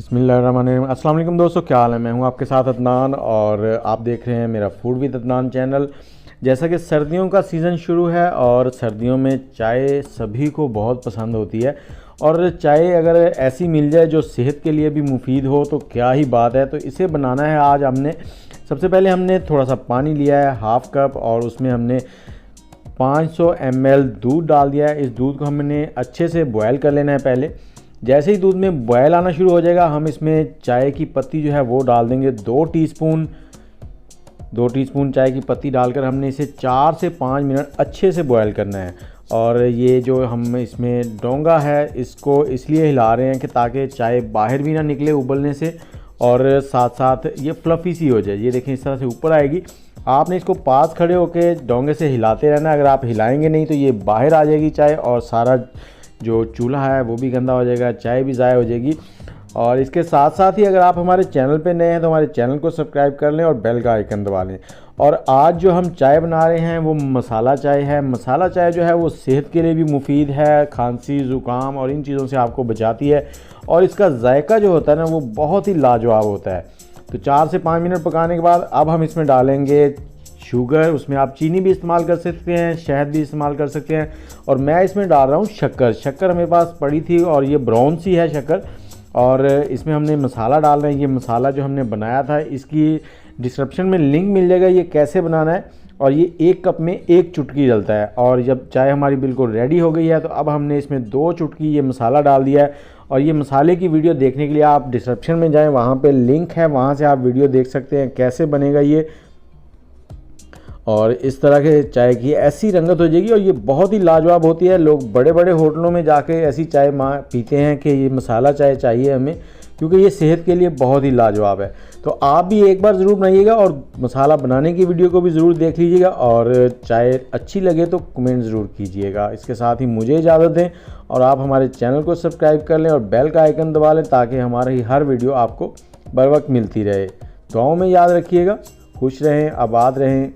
बिस्मिल्लाहिर्रहमानिर्रहीम। अस्सलाम वालेकुम दोस्तों, क्या हाल है। मैं हूं आपके साथ अदनान और आप देख रहे हैं मेरा फूड विद अदनान चैनल। जैसा कि सर्दियों का सीज़न शुरू है और सर्दियों में चाय सभी को बहुत पसंद होती है और चाय अगर ऐसी मिल जाए जो सेहत के लिए भी मुफीद हो तो क्या ही बात है। तो इसे बनाना है आज हमने। सबसे पहले हमने थोड़ा सा पानी लिया है, हाफ़ कप, और उसमें हमने 500 ml दूध डाल दिया है। इस दूध को हमने अच्छे से बॉयल कर लेना है। पहले जैसे ही दूध में बॉयल आना शुरू हो जाएगा हम इसमें चाय की पत्ती जो है वो डाल देंगे। 2 टीस्पून चाय की पत्ती डालकर हमने इसे 4 से 5 मिनट अच्छे से बॉयल करना है। और ये जो हम इसमें डोंगा है इसको इसलिए हिला रहे हैं कि ताकि चाय बाहर भी ना निकले उबलने से और साथ साथ ये फ्लफ़ी सी हो जाए। ये देखें इस तरह से ऊपर आएगी। आपने इसको पास खड़े होकर डोंगे से हिलाते रहना। अगर आप हिलाएंगे नहीं तो ये बाहर आ जाएगी चाय और सारा जो चूल्हा है वो भी गंदा हो जाएगा, चाय भी ज़ाया हो जाएगी। और इसके साथ साथ ही अगर आप हमारे चैनल पे नए हैं तो हमारे चैनल को सब्सक्राइब कर लें और बेल का आइकन दबा लें। और आज जो हम चाय बना रहे हैं वो मसाला चाय है। मसाला चाय जो है वो सेहत के लिए भी मुफीद है, खांसी ज़ुकाम और इन चीज़ों से आपको बचाती है और इसका जायका जो होता है ना वो बहुत ही लाजवाब होता है। तो 4 से 5 मिनट पकाने के बाद अब हम इसमें डालेंगे शुगर। उसमें आप चीनी भी इस्तेमाल कर सकते हैं, शहद भी इस्तेमाल कर सकते हैं, और मैं इसमें डाल रहा हूँ शक्कर हमारे पास पड़ी थी और ये ब्राउन सी है शक्कर। और इसमें हमने मसाला डाल रहे हैं। ये मसाला जो हमने बनाया था इसकी डिस्क्रिप्शन में लिंक मिल जाएगा ये कैसे बनाना है। और ये 1 कप में 1 चुटकी डलता है। और जब चाय हमारी बिल्कुल रेडी हो गई है तो अब हमने इसमें 2 चुटकी ये मसाला डाल दिया है। और ये मसाले की वीडियो देखने के लिए आप डिस्क्रिप्शन में जाएँ, वहाँ पर लिंक है, वहाँ से आप वीडियो देख सकते हैं कैसे बनेगा ये। और इस तरह के चाय की ऐसी रंगत हो जाएगी और ये बहुत ही लाजवाब होती है। लोग बड़े बड़े होटलों में जाके ऐसी चाय पीते हैं कि ये मसाला चाय चाहिए हमें, क्योंकि ये सेहत के लिए बहुत ही लाजवाब है। तो आप भी एक बार ज़रूर बनाइएगा और मसाला बनाने की वीडियो को भी ज़रूर देख लीजिएगा। और चाय अच्छी लगे तो कमेंट ज़रूर कीजिएगा। इसके साथ ही मुझे इजाज़त दें और आप हमारे चैनल को सब्सक्राइब कर लें और बेल का आइकन दबा लें ताकि हमारी हर वीडियो आपको बर वक्त मिलती रहे। दुआओं में याद रखिएगा। खुश रहें, आबाद रहें।